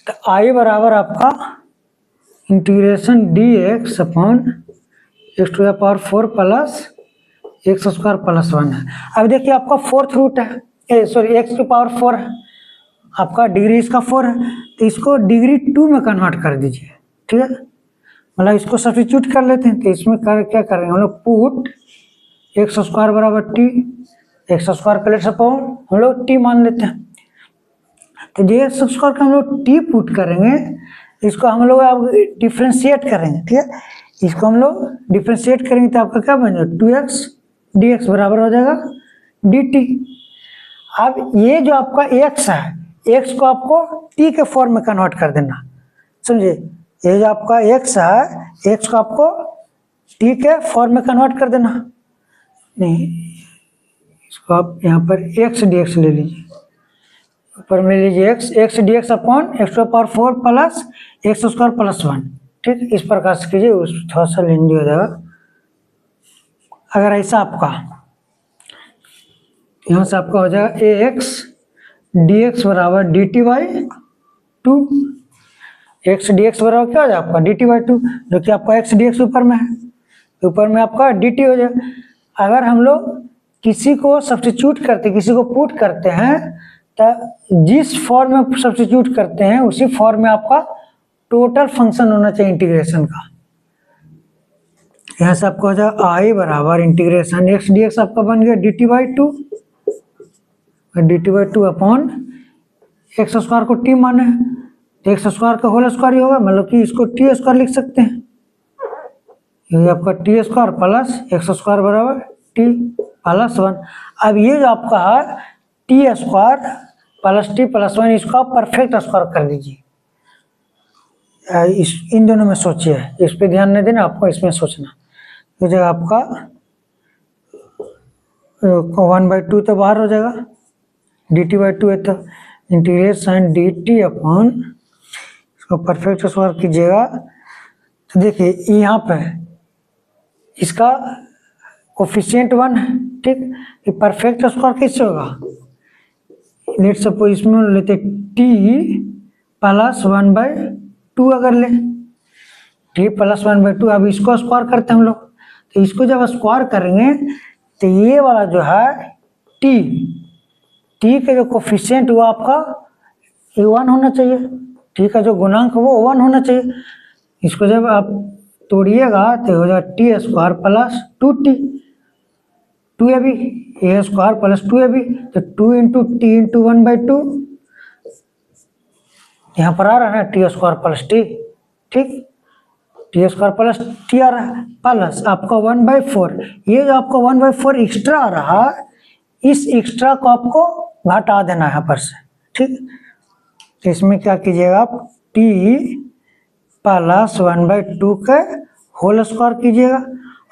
तो आई बराबर आपका integration d x upon x to the power 4 plus x square plus 1 है। अब देखिए आपका फोर्थ रूट है, सॉरी एक्स टू पावर 4 है, आपका डिग्री इसका 4 है, तो इसको डिग्री 2 में कन्वर्ट कर दीजिए, ठीक है, मतलब इसको सब्स्टिट्यूट कर लेते हैं। तो इसमें क्या करेंगे हम लोग, पुट एक्स स्क्वायर बराबर T, x square plus upon हम लोग टी मान लेते हैं, तो जो एक्स स्क्वायर का हम लोग टी पुट करेंगे, इसको हम लोग अब डिफ्रेंशिएट करेंगे, ठीक है, इसको हम लोग डिफ्रेंशिएट करेंगे तो आपका क्या बन जाएगा, 2x dx बराबर हो जाएगा dt। अब ये जो आपका x है, x को आपको t के फॉर्म में कन्वर्ट कर देना, समझे, ये जो आपका x है, x को आपको t के फॉर्म में कन्वर्ट कर देना, नहीं इसको आप यहाँ पर x dx ले लीजिए, ऊपर में लीजिए x dx upon x to power 4 plus x square plus 1, ठीक, इस प्रकार से कीजिए, उस थोड़ा सा लेंदी हो जाएगा। अगर ऐसा आपका यहाँ से आपका हो जाएगा ए एक्स डी एक्स बराबर D T by 2, x D x बराबर क्या हो जाएगा आपका डी टी बाई 2, जो कि आपका एक्स डी एक्स ऊपर में है, ऊपर में आपका डी टी हो जाएगा। अगर हम लोग किसी को सब्स्टिट्यूट करते, किसी को पुट करते हैं, तो जिस फॉर्म में सब्स्टिट्यूट करते हैं उसी फॉर्म में आपका टोटल फंक्शन होना चाहिए इंटीग्रेशन का। यहाँ से आपको हो जाएगा आई बराबर इंटीग्रेशन एक्स डी एक्स आपका बन गया D T by 2, D T by 2 upon x square को टी माने, तो एक्स स्क्वायर का होल स्क्वायर ही होगा, मतलब कि इसको टी स्क्वायर लिख सकते हैं, ये आपका T square plus x square बराबर टी प्लस 1। अब ये जो आपका है T square plus T plus 1, इसको आप परफेक्ट स्क्वायर कर दीजिए, इन दोनों में सोचिए, इस पे ध्यान नहीं देना, आपको इसमें सोचना। तो जगह आपका 1/2 तो बाहर हो जाएगा, डी टी बाई 2 है, तो इंटीग्रेशन डी टी अपॉन इसको परफेक्ट स्क्वायर कीजिएगा, तो देखिए यहाँ पे इसका कोफिशिएंट 1 है, ठीक, ये परफेक्ट स्क्वायर कैसे होगा, लेट सपोज इसमें लेते टी प्लस 1/2 अगर ले, टी प्लस 1/2, अब इसको स्क्वायर करते हैं हम लोग, तो इसको जब स्क्वायर करेंगे तो ये वाला जो है टी का जो कोफिशिएंट हुआ आपका ये 1 होना चाहिए, टी का जो गुणांक वो 1 होना चाहिए, इसको जब आप तोड़िएगा तो हो जाएगा टी स्क्वायर प्लस 2t, 2 है भी, ए स्क्वायर प्लस 2 है भी, तो 2 इंटू टी इंटू 1/2, यहाँ पर आ रहा है ना टी स्क्वायर प्लस टी, ठीक, टी स्क्वायर प्लस टी आ रहा है, प्लस आपका 1/4, ये जो आपका 1/4 एक्स्ट्रा आ रहा, इस एक्स्ट्रा को आपको घटा देना है यहाँ पर से, ठीक, तो इसमें क्या कीजिएगा आप टी प्लस 1/2 का होल स्क्वायर कीजिएगा,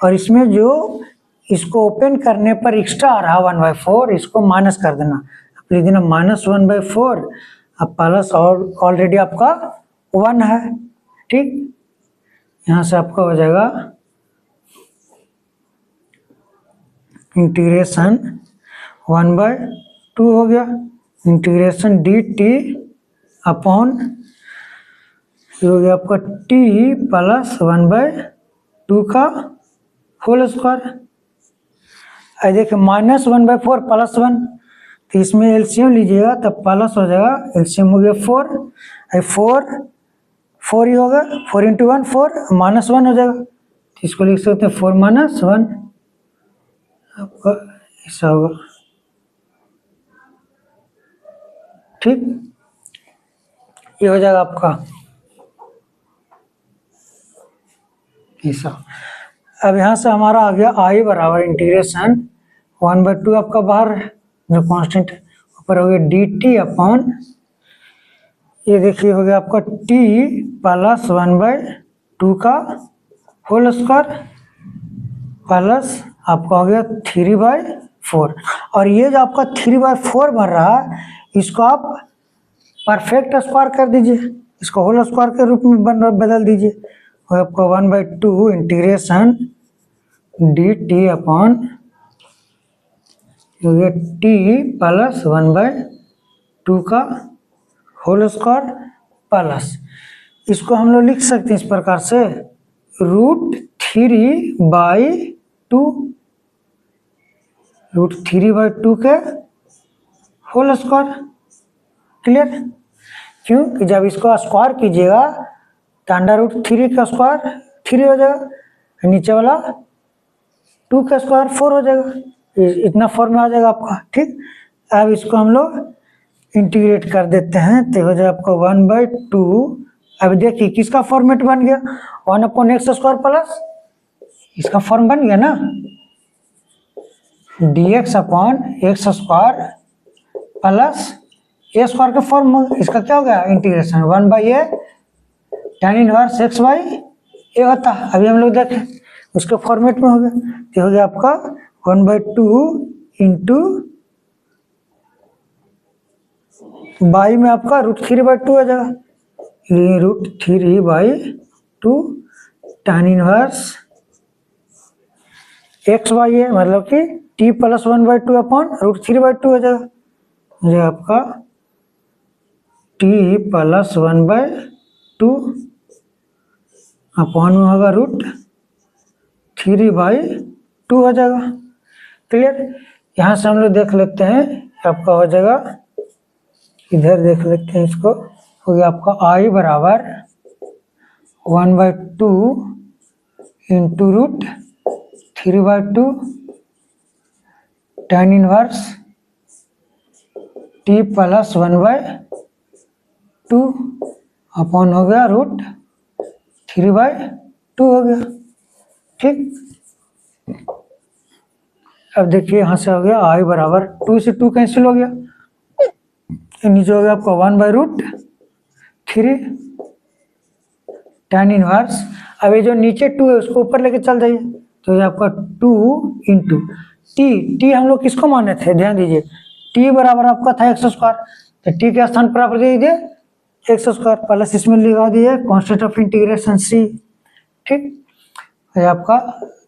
और इसमें जो इसको ओपन करने पर एक्स्ट्रा आ रहा 1/4, इसको माइनस कर देना, आप लिख देना -1/4, अब प्लस और ऑलरेडी आपका 1 है, ठीक, यहाँ से आपका हो जाएगा इंटीग्रेशन 1/2 हो गया, इंटीग्रेशन डी टी अपॉन ये हो गया आपका टी प्लस 1/2 का होल स्क्वायर। अब देखिए -1/4 +1, तो इसमें एलसीएम लीजिएगा तब प्लस हो जाएगा, एलसीएम हो गया 4, अब 4 ही होगा, 4 × 1 4, -1 हो जाएगा, तो इसको लिख सकते हैं 4 - 1, आपका ऐसा होगा। ठीक, ये हो जाएगा आपका ऐसा। अब यहाँ से हमारा आ गया I बराबर इंटीग्रेशन 1/2 आपका बाहर जो कांस्टेंट ऊपर हो गया dt अपॉन, ये देखिए हो गया आपका t + 1/2 का होल स्क्वायर प्लस आपका हो गया 3/4, और ये जो आपका 3/4 बन रहा है इसको आप परफेक्ट स्क्वायर कर दीजिए, इसको होल स्क्वायर के रूप में बदल दीजिए, और आपका 1/2 इंटीग्रेशन dt अपॉन हो गया t + 1/2 का होल स्क्वायर प्लस, इसको हम लोग लिख सकते हैं इस प्रकार से √3/2 के होल स्क्वायर। क्लियर? क्यों कि जब इसको स्क्वायर कीजिएगा तो √3 का स्क्वायर 3 हो जाएगा, नीचे वाला 2 का स्क्वायर 4 हो जाएगा, इतना फॉर्म में आ जाएगा आपका। ठीक, अब इसको हम लोग इंटीग्रेट कर देते हैं तो हो जाएगा आपका 1/2। अब देखिए किसका फॉर्मेट बन गया, 1/x² प्लस इसका फॉर्म बन गया ना, dx/x² प्लस a² का फॉर्म, इसका क्या हो गया integration 1/a tan inverse x/a होता है। अभी हम लोग देखें उसके फॉर्मेट में हो गया, तो हो गया आपका 1/2 इंटू बाई में आपका √3/2 हो जाएगा, ये √3/2 tan इनवर्स x/a मतलब कि t + 1/2 अपॉन √3/2 हो जाएगा, ये आपका t + 1/2 अपॉन में होगा √3/2 हो जाएगा। क्लियर? यहाँ से हम लोग देख लेते हैं आपका हो जाएगा, इधर देख लेते हैं इसको, हो गया आपका I बराबर 1/2 into √3/2 tan inverse t + 1/2 upon हो गया √3/2 हो गया। ठीक, अब देखिए यहाँ से हो गया I बराबर 2 से 2 कैंसिल हो गया, नीचे हो गया आपका 1/√3 tan इनवर्स, अब ये जो नीचे 2 है उसको ऊपर लेके चल जाइए, तो ये आपका 2 इंटू टी हम लोग किसको माने थे, ध्यान दीजिए t बराबर आपका था x², तो t के स्थान पर आप दे दीजिए x² प्लस इसमें लगा दिए कांस्टेंट ऑफ इंटीग्रेशन c। ठीक, ये आपका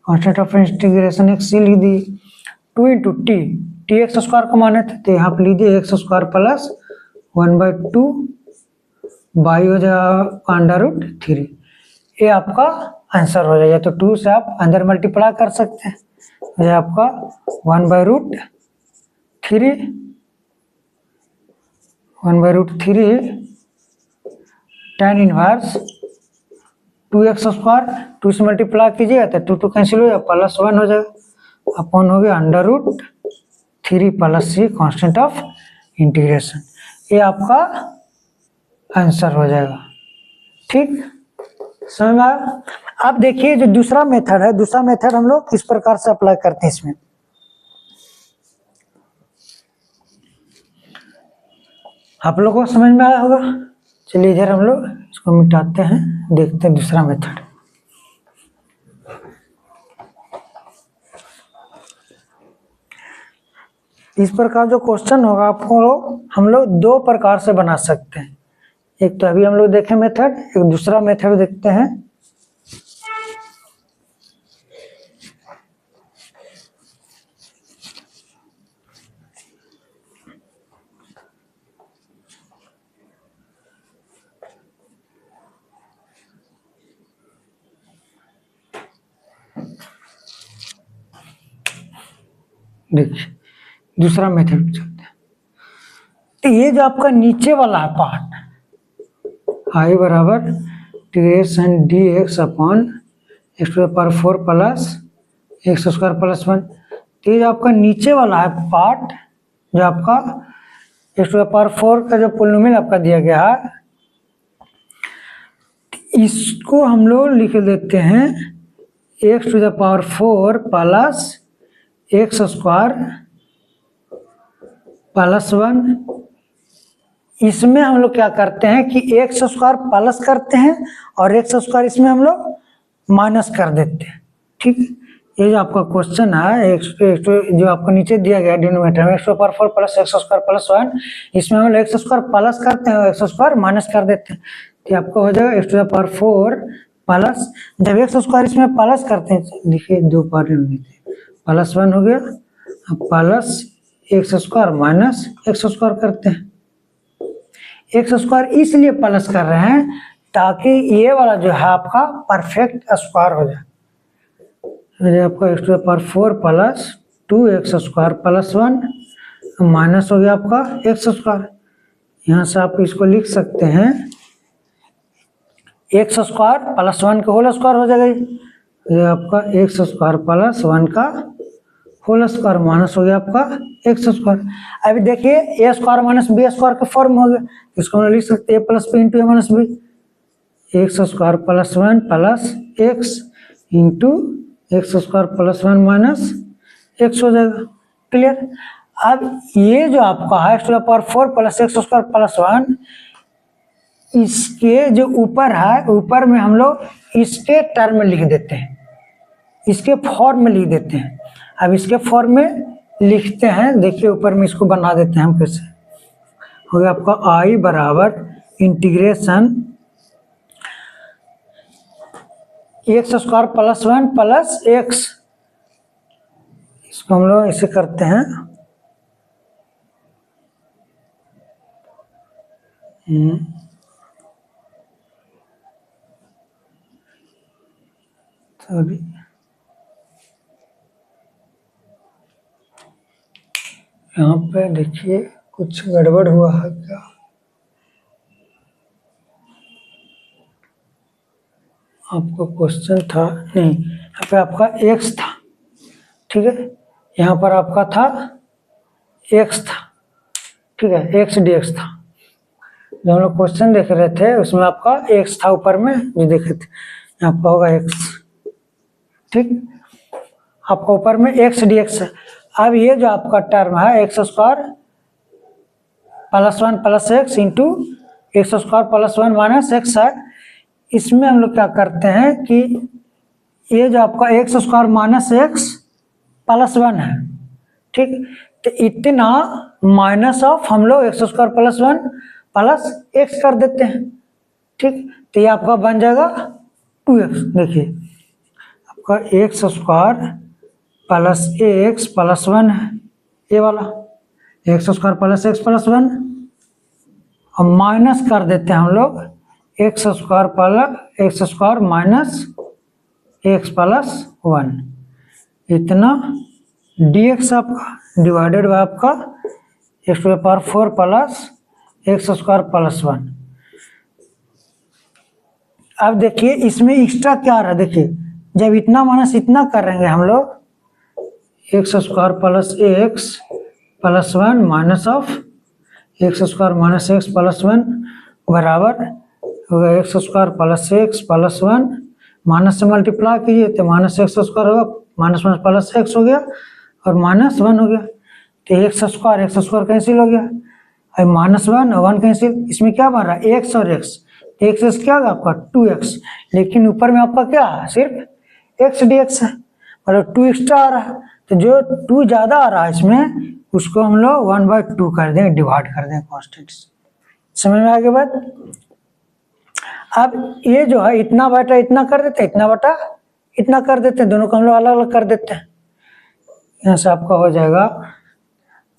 कांस्टेंट ऑफ इंटीग्रेशन एक c लिख दी, 2 इंटू टी x² को माने थे तो यहाँ पे लीजिए x² प्लस 1/2 बाई हो जाएगा √3, ये आपका आंसर हो जाएगा। तो 2 से आप अंदर मल्टीप्लाई कर सकते हैं, ये आपका 1/√3 tan इनवर्स 2x², 2 से मल्टीप्लाई कीजिएगा तो 2 कैंसिल हो जाएगा, +1 हो जाएगा अपॉन हो गया √3 plus c constant of integration, ये आपका आंसर हो जाएगा। ठीक, समझ में आया? आप देखिए जो दूसरा मेथड है, दूसरा मेथड हम लोग किस प्रकार से अप्लाई करते हैं इसमें, आप लोगों को समझ में आया होगा। चलिए इधर हम लोग इसको मिटाते हैं, देखते हैं दूसरा मेथड। इस प्रकार जो क्वेश्चन होगा आपको हम लोग 2 प्रकार से बना सकते हैं, एक तो अभी हम लोग देखें मेथड, एक दूसरा मेथड देखते हैं। देखिए दूसरा मेथड चलते हैं। तो ये जो आपका नीचे वाला है पार्ट, आई बराबर integration d x upon x to the power 4 plus x square plus 1। तो ये जो आपका नीचे वाला है पार्ट, जो आपका एक्स टू द पावर 4 का जो पोलिनोमियल आपका दिया गया है, इसको हम लोग लिख देते हैं x to the power 4 plus x square plus 1। इसमें हम लोग क्या करते हैं कि एक्स स्क्वायर प्लस करते हैं और एक्स स्क्वायर इसमें हम लोग माइनस कर देते हैं। ठीक, ये जो आपका क्वेश्चन है जो आपको नीचे दिया गया डिनोमिनेटर में x to the power 4 plus x square plus 1, इसमें हम लोग एक्स स्क्वायर प्लस करते हैं और एक्स स्क्वायर माइनस कर देते हैं। तो आपको हो जाएगा x to the power 4 plus, जब एक्स स्क्वायर इसमें प्लस करते हैं, देखिए दो पार्ट में प्लस 1 हो गया, plus x square minus x square करते हैं। एक्स स्क्वायर इसलिए प्लस कर रहे हैं ताकि ये वाला जो है आपका परफेक्ट स्क्वायर हो जाए। आपका x to the power 4 plus 2 x square plus 1 minus हो गया आपका एक्स स्क्वायर। यहाँ से आप इसको लिख सकते हैं एक्स स्क्वायर प्लस 1 का होल स्क्वायर हो जाएगा। ये आपका एक्स स्क्वायर प्लस 1 का होल स्क्वायर माइनस हो गया आपका एक्स स्क्वायर। अभी देखिए a square minus b square का फॉर्म हो गया, इसको हम लिख सकते हैं a plus b into a minus b, x square plus 1 plus x into x square plus 1 minus x हो जाएगा। क्लियर। अब ये जो आपका है x to the power 4 plus x square plus 1, इसके जो ऊपर है, ऊपर में हम लोग इसके टर्म में लिख देते हैं, इसके फॉर्म में लिख देते हैं। अब इसके फॉर्म में लिखते हैं, देखिए ऊपर में इसको बना देते हैं हम कैसे। हो गया आपका आई बराबर integration x square plus 1 plus x, इसको हम लोग ऐसे करते हैं, सॉरी यहाँ पे देखिए कुछ गड़बड़ हुआ है क्या। आपका क्वेश्चन था नहीं, यहाँ पे आपका एक्स था, ठीक है, यहाँ पर आपका था एक्स था, ठीक है, एक्स डी एक्स था। जो हम लोग क्वेश्चन देख रहे थे उसमें आपका एक्स था ऊपर में जो देखे थे, यहाँ पर होगा एक्स, ठीक, आपका ऊपर में एक्स डी एक्स है। अब ये जो आपका टर्म है x square plus 1 plus x into x square plus 1 minus x है, इसमें हम लोग क्या करते हैं कि ये जो आपका x square minus x plus 1 है, ठीक, तो इतना माइनस ऑफ हम लोग x square plus 1 plus x कर देते हैं, ठीक, तो ये आपका बन जाएगा 2x। देखिए आपका x square plus x plus 1 है, ये वाला x square plus x plus 1, और माइनस कर देते हैं हम लोग x square plus x square minus x plus 1, इतना डी एक्स आपका डिवाइडेड बाय आपका x to the power 4 plus x square plus 1। अब देखिए इसमें एक्स्ट्रा क्या आ रहा है, देखिए जब इतना माइनस इतना करेंगे हम लोग x square plus x plus 1 minus of x square minus x plus 1 बराबर होगा x square plus x plus 1, minus से मल्टीप्लाई कीजिए तो माइनस एक्स स्क्वायर होगा, माइनस माइनस प्लस एक्स हो गया और माइनस 1 हो गया, तो एक्स स्क्वायर कैंसिल हो गया, और माइनस 1 और 1 कैंसिल, इसमें क्या बन रहा है एक्स और एक्स, एक्स क्या होगा आपका 2x, लेकिन ऊपर में आपका क्या है सिर्फ एक्स डी एक्स है, मतलब 2 एक्स्ट्रा आ रहा है, तो जो 2 ज़्यादा आ रहा है इसमें उसको हम लोग 1/2 कर देंगे, डिवाइड कर देंगे कॉन्स्टेंट से। समझ में आगे बात। अब ये जो है इतना बटा इतना कर देते हैं, इतना बटा इतना कर देते हैं, दोनों को हम लोग अलग अलग कर देते हैं। यहाँ से आपका हो जाएगा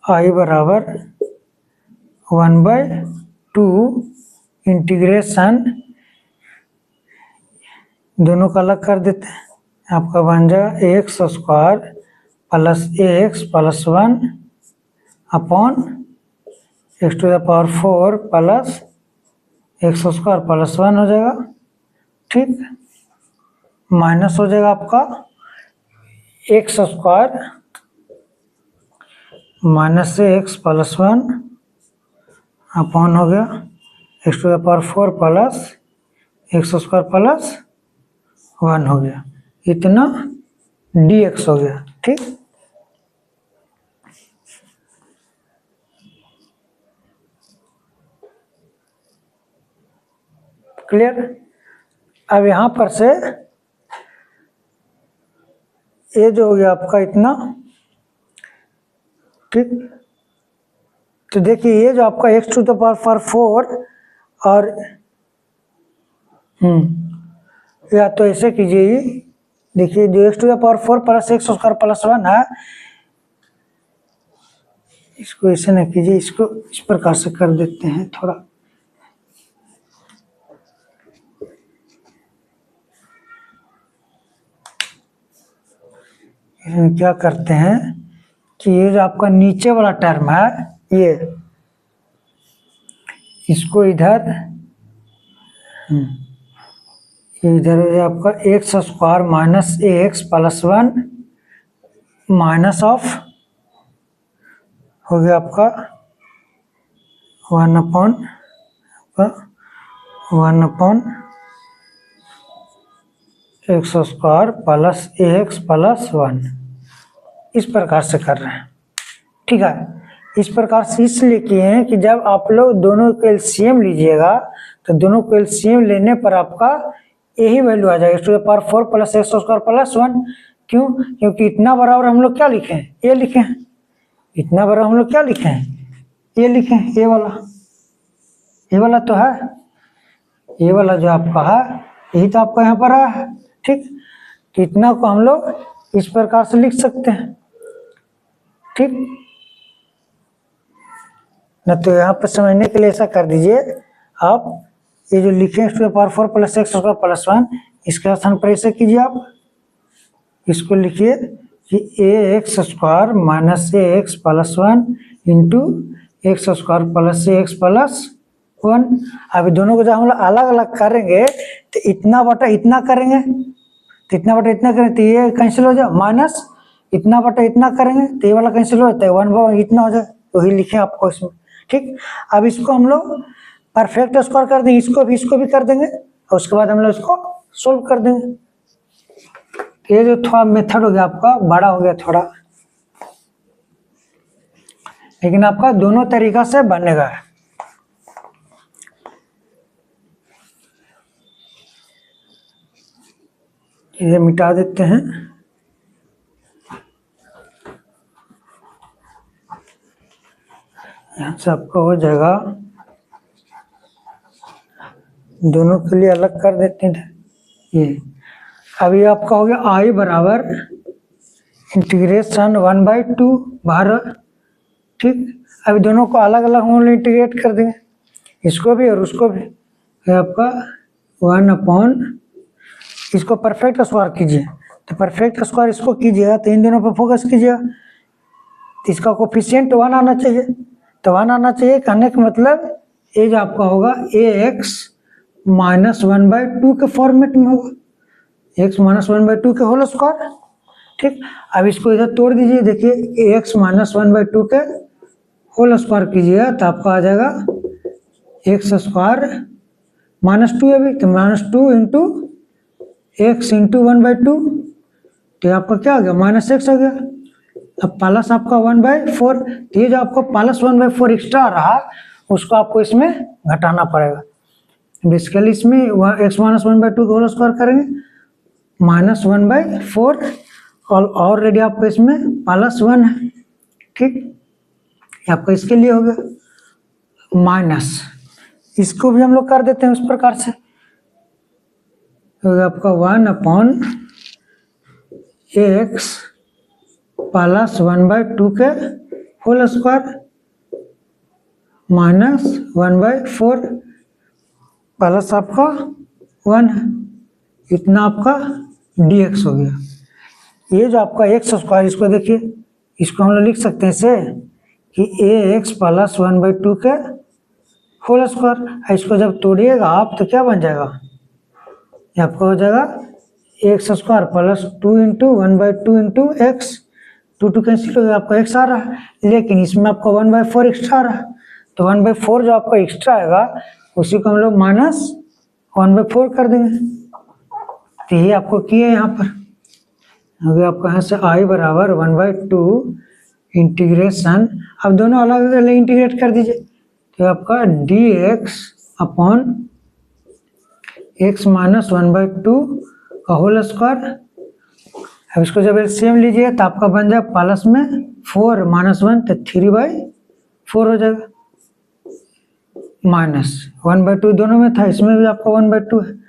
आई बराबर 1/2 इंटीग्रेशन, दोनों को अलग कर देते हैं, आपका बन जाएगा x square plus a x plus 1 upon x to the power 4 plus x square plus 1 हो जाएगा, ठीक। माइनस हो जाएगा आपका x square minus x plus 1 upon हो गया x to the power 4 plus x square plus 1 हो गया, इतना dx हो गया, ठीक। क्लियर। अब यहां पर से ये जो हो गया आपका इतना, ठीक। तो देखिए ये जो आपका एक्स टू द पावर 4 और या तो ऐसे कीजिए, देखिए जो x to the power 4 plus x square plus 1 है, इसको ऐसे ना कीजिए, इसको इस प्रकार से कर देते हैं थोड़ा। इसमें क्या करते हैं कि ये जो आपका नीचे वाला टर्म है, ये इसको इधर इधर आपका x square minus a x plus 1 minus of हो गया आपका 1 upon x square plus a x plus 1, इस प्रकार से कर रहे हैं, ठीक है। इस प्रकार से इसलिए किए हैं कि जब आप लोग दोनों को एलसीएम लीजिएगा तो दोनों को एलसीएम लेने पर आपका यही वैल्यू आ जाएगा, x to the power 4 plus x square plus 1। क्यों? क्योंकि इतना बराबर हम लोग क्या लिखे हैं, ये लिखे हैं। इतना बराबर हम लोग क्या लिखे हैं, ये लिखे हैं। ये वाला तो है, ये वाला जो आपका है यही तो आपका यहाँ पर है, ठीक। तो इतना को हम लोग इस प्रकार से लिख सकते हैं, ठीक। न तो यहाँ पर समझने के लिए ऐसा कर दीजिए आप, ये जो लिखे x to the power 4 plus x square plus 1, इसके स्थान पर ऐसे कीजिए आप, इसको लिखिए कि a x square minus a x plus 1 into x square plus a x plus 1। अभी दोनों को जब हम लोग अलग अलग करेंगे तो इतना बटा इतना करेंगे, तो इतना बटा इतना करेंगे तो ये कैंसिल हो जाए, माइनस इतना बटा इतना करेंगे तो ये वाला कैंसिल हो जाता है, 1/1 इतना हो जाए, वही लिखे आपको इसमें, ठीक। अब इसको हम लोग परफेक्ट स्क्वायर कर देंगे, इसको भी कर देंगे, और उसके बाद हम लोग इसको सोल्व कर देंगे। ये जो थोड़ा मेथड हो गया आपका बड़ा हो गया थोड़ा, लेकिन आपका दोनों तरीका से बनेगा। ये मिटा देते हैं, यहाँ से आपका हो जाएगा, दोनों के लिए अलग कर देते हैं ये। अभी आपका हो गया आई बराबर इंटीग्रेशन 1/2 बाहर, ठीक। अभी दोनों को अलग अलग हम लोग इंटीग्रेट कर देंगे, इसको भी और उसको भी। है आपका 1 अपॉन, इसको परफेक्ट स्क्वायर कीजिए, तो परफेक्ट स्क्वायर इसको कीजिएगा तो इन दोनों पर फोकस कीजिएगा, तो इसका कोफिशिएंट 1 आना चाहिए, तो 1 आना चाहिए। कहने का मतलब ये जो आपका होगा ए एक्स माइनस 1/2 के फॉर्मेट में होगा, एक्स माइनस 1/2 के होल स्क्वायर, ठीक। अब इसको इधर तोड़ दीजिए, देखिए ए एक्स माइनस 1/2 के होल स्क्वायर कीजिएगा तो आपका आ जाएगा एक्स स्क्वायर माइनस 2 अभी, तो -2 इंटू एक्स इंटू 1/2, तो आपका क्या हो गया, -x हो गया। अब प्लस आपका 1/4, ये जो आपको प्लस 1/4 एक्स्ट्रा रहा उसको आपको इसमें घटाना पड़ेगा। बेसिकली इसमें एक्स माइनस 1/2 का होल स्क्वायर करेंगे -1/4, और ऑलरेडी आपको इसमें +1 है, ठीक। आपका इसके लिए हो गया माइनस, इसको भी हम लोग कर देते हैं उस प्रकार से, तो आपका 1 अपॉन एक्स प्लस 1/2 के होल स्क्वायर माइनस 1/4 प्लस आपका 1 है, इतना आपका dx हो गया। ये जो आपका एक्स स्क्वायर, इसको देखिए, इसको हम लोग लिख सकते हैं इसे कि ए एक्स प्लस 1/2 के होल स्क्वायर। इसको जब तोड़िएगा आप तो क्या बन जाएगा, ये आपका हो जाएगा x square plus 2 into 1/2 into x. 2 cancel हो गया, आपका एक्स आ रहा है, लेकिन इसमें आपका 1/4 एक्स्ट्रा आ रहा है, तो 1/4 जो आपका एक्स्ट्रा आएगा उसी को हम लोग माइनस 1/4 कर देंगे। तो ये आपको किए यहाँ पर अगर आपको यहाँ से आई बराबर 1/2 इंटीग्रेशन, अब दोनों अलग अलग इंटीग्रेट कर दीजिए, तो आपका D x upon x minus 1/2 का होल स्क्वायर। अब इसको जब एलसीएम लीजिए तो आपका बन जाए प्लस में 4 माइनस 1 तो 3/4 हो जाएगा, माइनस 1/2 दोनों में था, इसमें भी आपका 1/2 है।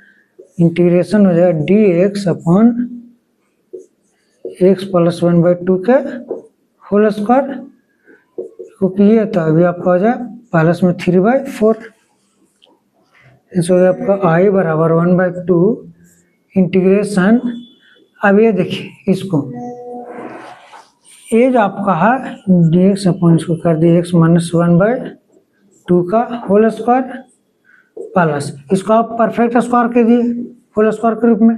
इंटीग्रेशन हो जाएगा D x upon x plus 1/2 के होल स्क्वायर को किए तो अभी आपका हो जाए प्लस में 3/4। इसको आपका आई बराबर 1/2 इंटीग्रेशन। अब ये देखिए इसको, ये जो आपका है डी एक्स अपॉन इसको कर दिए एक्स माइनस 1/2 का होल स्क्वायर प्लस इसको आप परफेक्ट स्क्वायर के दिए होल स्क्वायर के रूप में,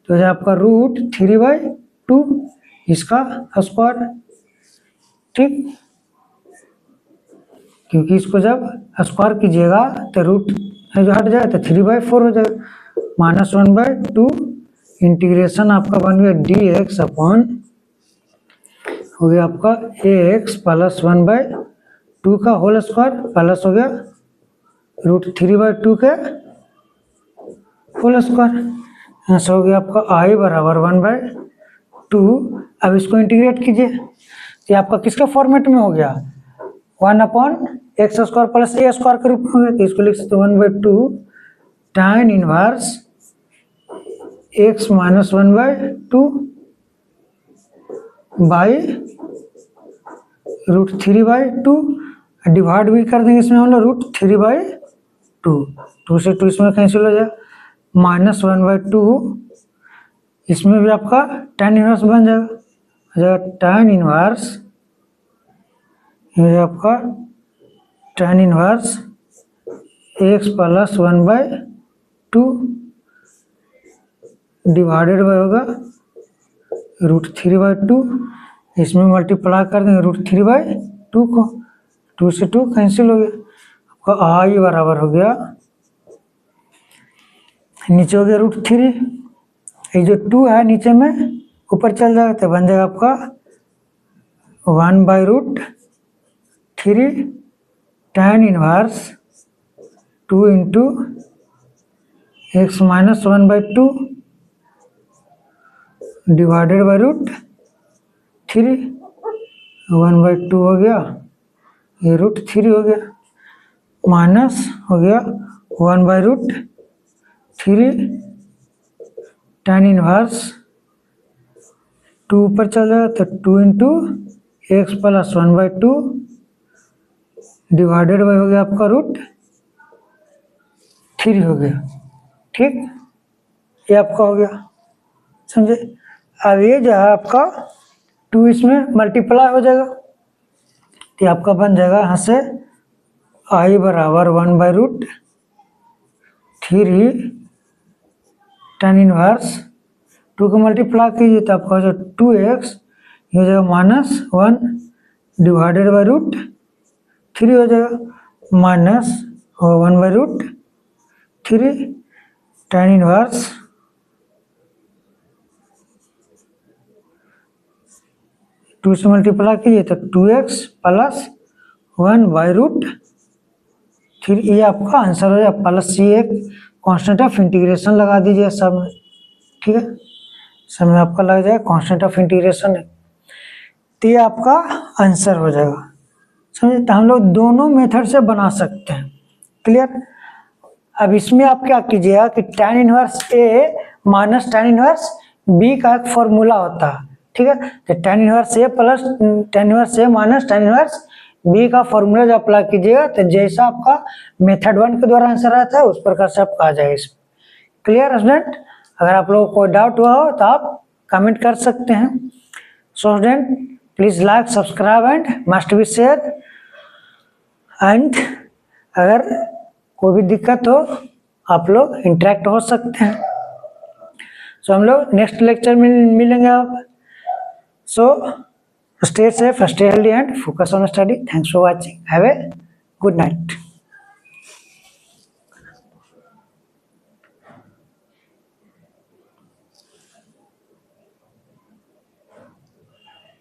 तो ये आपका रूट 3/2 इसका स्क्वायर, ठीक, क्योंकि इसको जब स्क्वायर कीजिएगा तो रूट जो हट जाए तो 3/4 हो जाएगा, माइनस 1/2 इंटीग्रेशन आपका बन गया डी एक्स अपॉन हो गया आपका ए एक्स प्लस 1/2 का होल स्क्वायर प्लस हो गया रूट 3/2 के होल स्क्वायर। यहाँ से हो गया आपका आई बराबर 1/2। अब इसको इंटीग्रेट कीजिए, ये आपका किसका फॉर्मेट में हो गया, 1/x² प्लस a स्क्वायर के रूप में हो गया, तो इसको लिख सकते 1/2 tan inverse x minus 1/2 by root 3/2, divide भी कर देंगे इसमें हम लोग रूट 3/2, 2 से 2 इसमें कैंसिल हो जाए, माइनस 1/2 इसमें भी आपका tan इनवर्स बन जाएगा, tan इनवर्स ये आपका tan inverse x plus 1/2 divided by होगा रूट 3/2, इसमें मल्टीप्लाई कर देंगे रूट 3/2 को, 2 से 2 कैंसिल हो गया, आपका आई बराबर हो गया, नीचे हो गया रूट 3, ये जो 2 है नीचे में ऊपर चल जाएगा तो बन जाएगा आपका 1/√3 tan inverse 2 into x minus 1/2 divided by root 3, 1/2 हो गया, ये रूट 3 हो गया, माइनस हो गया 1/√3 tan इनवर्स 2 ऊपर चल जाएगा तो 2 into x plus 1/2 divided by हो गया आपका रूट 3 हो गया, ठीक, ये आपका हो गया, समझे। अब ये जो है आपका 2 इसमें मल्टीप्लाई हो जाएगा तो आपका बन जाएगा यहाँ से आई बराबर 1/√3 tan इनवर्स 2 को मल्टीप्लाई कीजिए तो आपका हो जाएगा 2x, ये हो जाएगा -1 डिवाइडेड बाई रूट 3 हो जाएगा, माइनस 1/√3 tan इनवर्स 2 से मल्टीप्लाई कीजिए तो 2x प्लस 1/√3, ये आपका आंसर हो जाएगा, प्लस ये एक कांस्टेंट ऑफ इंटीग्रेशन लगा दीजिए सब में, ठीक है, सब में आपका लग जाएगा कांस्टेंट ऑफ इंटीग्रेशन है, तो ये आपका आंसर हो जाएगा, समझे। तो हम लोग दोनों मेथड से बना सकते हैं, क्लियर। अब इसमें आप क्या कीजिएगा कि tan इनवर्स ए माइनस tan इनवर्स बी का एक फॉर्मूला होता है, ठीक है, तो tan इनवर्स ए प्लस tan इनवर्स ए माइनस tan इनवर्स बी का फॉर्मूला जब अप्लाई कीजिएगा तो जैसा आपका मेथड 1 के द्वारा आंसर आता है उस प्रकार से आपका आ जाएगा इसमें, क्लियर स्टूडेंट। अगर आप लोगों को कोई डाउट हुआ हो तो आप कमेंट कर सकते हैं। So student please like, subscribe and must be share. And अगर कोई भी दिक्कत हो आप लोग इंटरेक्ट हो सकते हैं। सो हम लोग नेक्स्ट लेक्चर में मिलेंगे आप। सो stay safe, stay healthy and focus on study. Thanks for watching. Have a good night.